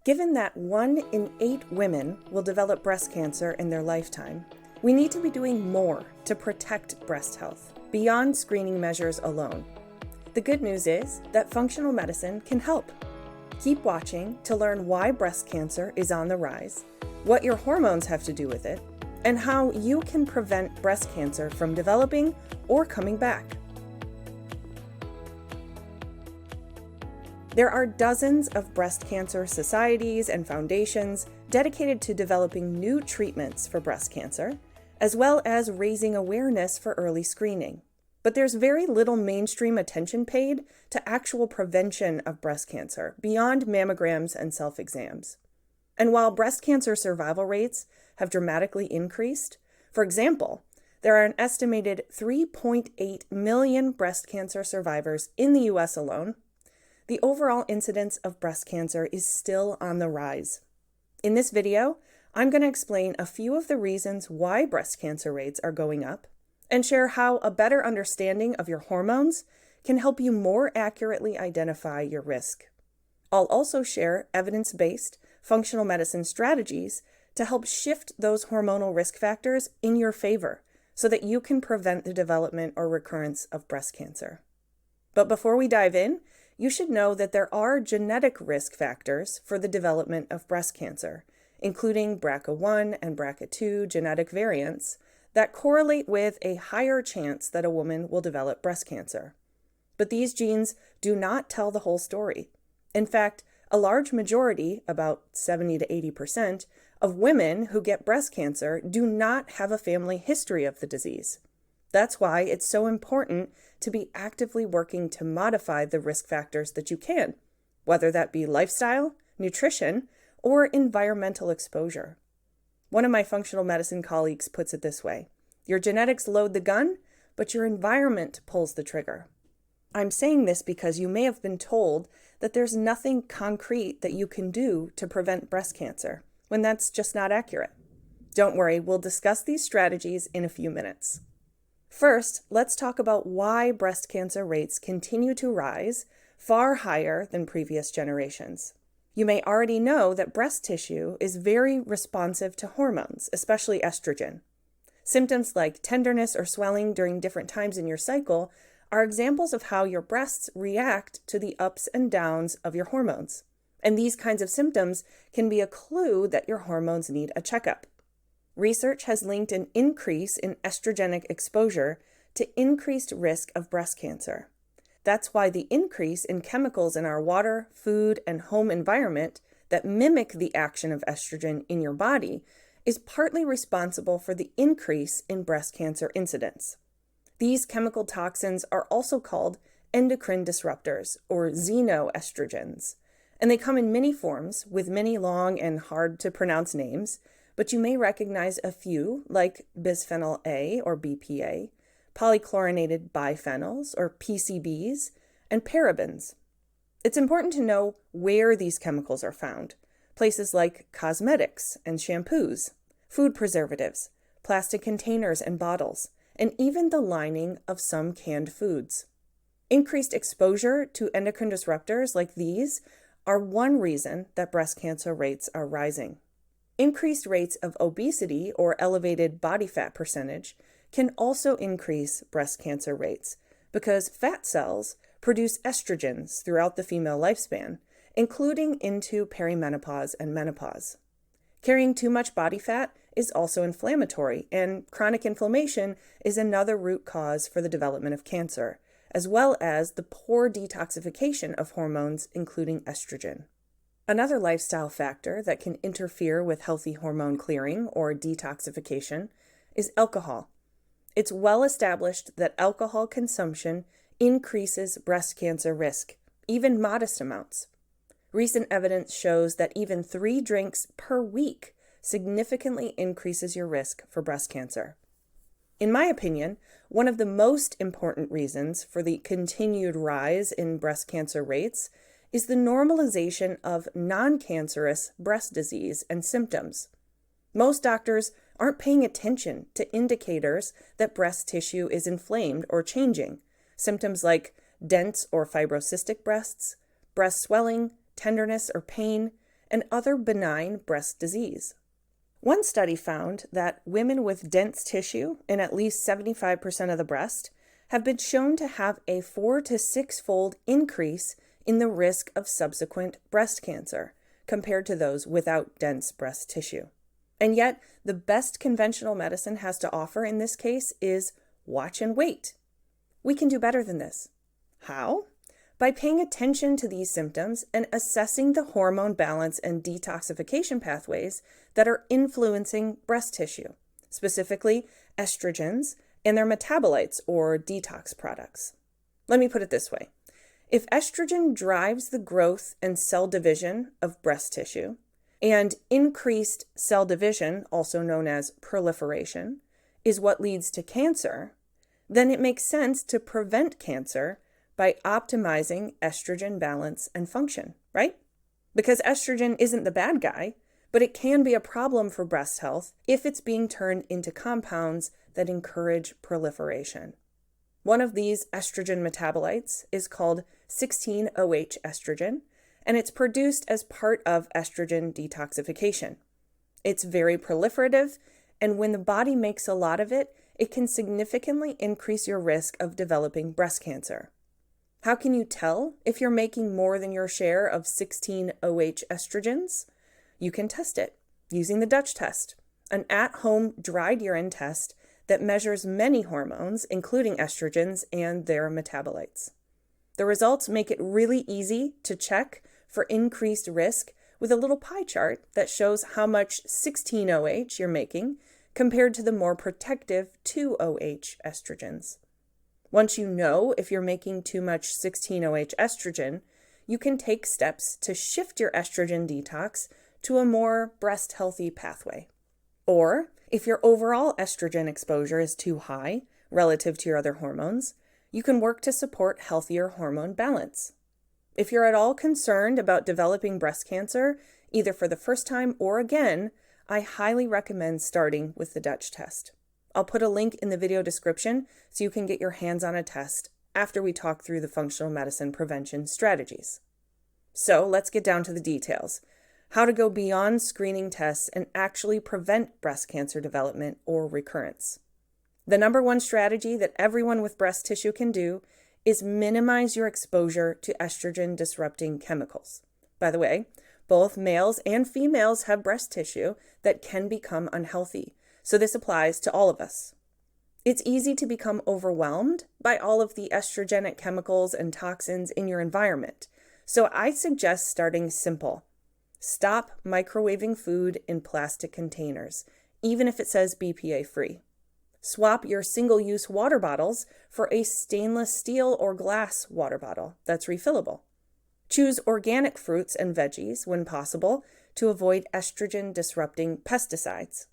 Given that 1 in 8 women will develop breast cancer in their lifetime, we need to be doing more to protect breast health, beyond screening measures alone. The good news is that functional medicine can help. Keep watching to learn why breast cancer is on the rise, what your hormones have to do with it, and how you can prevent breast cancer from developing or coming back. There are dozens of breast cancer societies and foundations dedicated to developing new treatments for breast cancer, as well as raising awareness for early screening. But there's very little mainstream attention paid to actual prevention of breast cancer beyond mammograms and self-exams. And while breast cancer survival rates have dramatically increased, for example, there are an estimated 3.8 million breast cancer survivors in the US alone, the overall incidence of breast cancer is still on the rise. In this video, I'm going to explain a few of the reasons why breast cancer rates are going up and share how a better understanding of your hormones can help you more accurately identify your risk. I'll also share evidence-based functional medicine strategies to help shift those hormonal risk factors in your favor so that you can prevent the development or recurrence of breast cancer. But before we dive in, you should know that there are genetic risk factors for the development of breast cancer, including BRCA1 and BRCA2 genetic variants that correlate with a higher chance that a woman will develop breast cancer. But these genes do not tell the whole story. In fact, a large majority, about 70 to 80%, of women who get breast cancer do not have a family history of the disease. That's why it's so important to be actively working to modify the risk factors that you can, whether that be lifestyle, nutrition, or environmental exposure. One of my functional medicine colleagues puts it this way: your genetics load the gun, but your environment pulls the trigger. I'm saying this because you may have been told that there's nothing concrete that you can do to prevent breast cancer, when that's just not accurate. Don't worry, we'll discuss these strategies in a few minutes. First, let's talk about why breast cancer rates continue to rise far higher than previous generations. You may already know that breast tissue is very responsive to hormones, especially estrogen. Symptoms like tenderness or swelling during different times in your cycle are examples of how your breasts react to the ups and downs of your hormones. And these kinds of symptoms can be a clue that your hormones need a checkup. Research has linked an increase in estrogenic exposure to increased risk of breast cancer. That's why the increase in chemicals in our water, food, and home environment that mimic the action of estrogen in your body is partly responsible for the increase in breast cancer incidence. These chemical toxins are also called endocrine disruptors, or xenoestrogens, and they come in many forms with many long and hard-to-pronounce names, but you may recognize a few like bisphenol A or BPA, polychlorinated biphenyls or PCBs, and parabens. It's important to know where these chemicals are found, places like cosmetics and shampoos, food preservatives, plastic containers and bottles, and even the lining of some canned foods. Increased exposure to endocrine disruptors like these are one reason that breast cancer rates are rising. Increased rates of obesity or elevated body fat percentage can also increase breast cancer rates because fat cells produce estrogens throughout the female lifespan, including into perimenopause and menopause. Carrying too much body fat is also inflammatory, and chronic inflammation is another root cause for the development of cancer, as well as the poor detoxification of hormones, including estrogen. Another lifestyle factor that can interfere with healthy hormone clearing or detoxification is alcohol. It's well established that alcohol consumption increases breast cancer risk, even modest amounts. Recent evidence shows that even 3 drinks per week significantly increases your risk for breast cancer. In my opinion, one of the most important reasons for the continued rise in breast cancer rates is the normalization of non-cancerous breast disease and symptoms. Most doctors aren't paying attention to indicators that breast tissue is inflamed or changing, symptoms like dense or fibrocystic breasts, breast swelling, tenderness or pain, and other benign breast disease. One study found that women with dense tissue in at least 75% of the breast have been shown to have a 4 to 6-fold increase in the risk of subsequent breast cancer compared to those without dense breast tissue. And yet, the best conventional medicine has to offer in this case is watch and wait. We can do better than this. How? By paying attention to these symptoms and assessing the hormone balance and detoxification pathways that are influencing breast tissue, specifically estrogens and their metabolites or detox products. Let me put it this way. If estrogen drives the growth and cell division of breast tissue, and increased cell division, also known as proliferation, is what leads to cancer, then it makes sense to prevent cancer by optimizing estrogen balance and function, right? Because estrogen isn't the bad guy, but it can be a problem for breast health if it's being turned into compounds that encourage proliferation. One of these estrogen metabolites is called 16-OH estrogen, and it's produced as part of estrogen detoxification. It's very proliferative, and when the body makes a lot of it, it can significantly increase your risk of developing breast cancer. How can you tell if you're making more than your share of 16-OH estrogens? You can test it using the Dutch test, an at-home dried urine test that measures many hormones, including estrogens and their metabolites. The results make it really easy to check for increased risk with a little pie chart that shows how much 16-OH you're making compared to the more protective 2-OH estrogens. Once you know if you're making too much 16-OH estrogen, you can take steps to shift your estrogen detox to a more breast healthy pathway. Or, if your overall estrogen exposure is too high relative to your other hormones, you can work to support healthier hormone balance. If you're at all concerned about developing breast cancer, either for the first time or again, I highly recommend starting with the Dutch test. I'll put a link in the video description so you can get your hands on a test after we talk through the functional medicine prevention strategies. So let's get down to the details. How to go beyond screening tests and actually prevent breast cancer development or recurrence. The number one strategy that everyone with breast tissue can do is minimize your exposure to estrogen-disrupting chemicals. By the way, both males and females have breast tissue that can become unhealthy. So this applies to all of us. It's easy to become overwhelmed by all of the estrogenic chemicals and toxins in your environment. So I suggest starting simple. Stop microwaving food in plastic containers, even if it says BPA-free. Swap your single-use water bottles for a stainless steel or glass water bottle that's refillable. Choose organic fruits and veggies when possible to avoid estrogen-disrupting pesticides.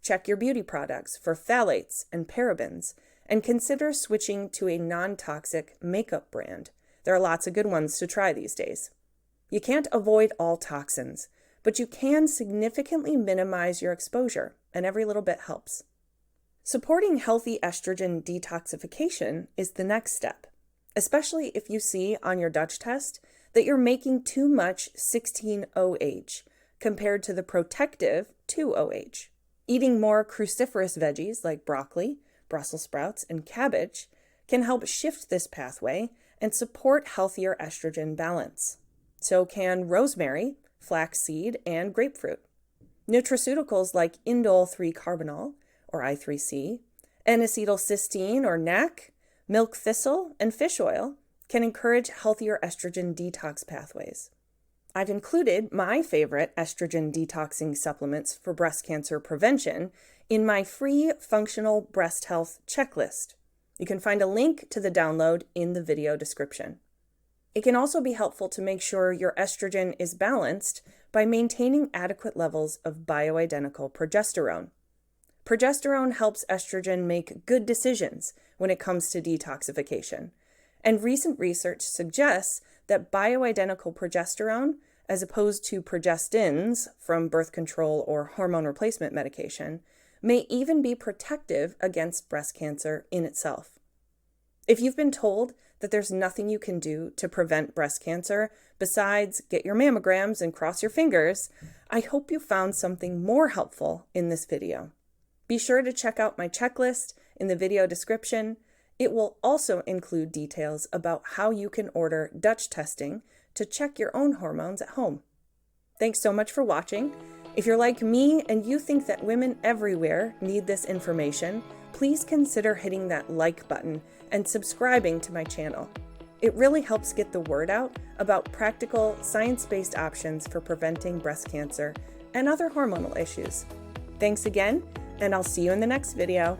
Check your beauty products for phthalates and parabens, and consider switching to a non-toxic makeup brand. There are lots of good ones to try these days. You can't avoid all toxins, but you can significantly minimize your exposure, and every little bit helps. Supporting healthy estrogen detoxification is the next step, especially if you see on your Dutch test that you're making too much 16-OH compared to the protective 2-OH. Eating more cruciferous veggies like broccoli, Brussels sprouts, and cabbage can help shift this pathway and support healthier estrogen balance. So can rosemary, flaxseed, and grapefruit. Nutraceuticals like indole 3-carbinol, or I3C, N-acetylcysteine, or NAC, milk thistle, and fish oil can encourage healthier estrogen detox pathways. I've included my favorite estrogen detoxing supplements for breast cancer prevention in my free functional breast health checklist. You can find a link to the download in the video description. It can also be helpful to make sure your estrogen is balanced by maintaining adequate levels of bioidentical progesterone. Progesterone helps estrogen make good decisions when it comes to detoxification, and recent research suggests that bioidentical progesterone, as opposed to progestins from birth control or hormone replacement medication, may even be protective against breast cancer in itself. If you've been told that there's nothing you can do to prevent breast cancer besides get your mammograms and cross your fingers, I hope you found something more helpful in this video. Be sure to check out my checklist in the video description. It will also include details about how you can order Dutch testing to check your own hormones at home. Thanks so much for watching. If you're like me and you think that women everywhere need this information, please consider hitting that like button and subscribing to my channel. It really helps get the word out about practical, science-based options for preventing breast cancer and other hormonal issues. Thanks again, and I'll see you in the next video.